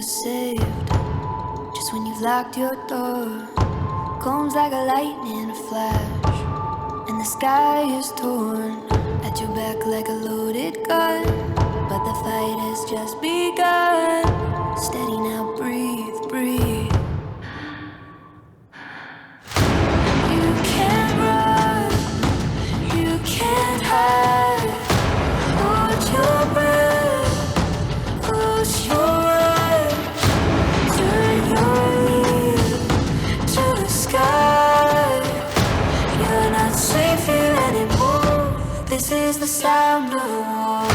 saved. Just when you've locked your door, comes like a lightning flash, and the sky is torn at your back like a loaded gun. But the fight has just begun. Steady now, breathe, breathe. You can't run, you can't hide. Hold your breath, close your eyes. Turn your ear to the sky. You're not safe here anymore. This is the sound of war.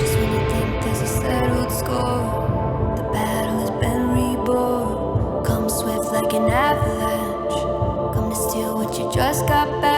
Just when you think there's a settled score, the battle has been reborn. Come swift like an avalanche, come to steal what you just got back.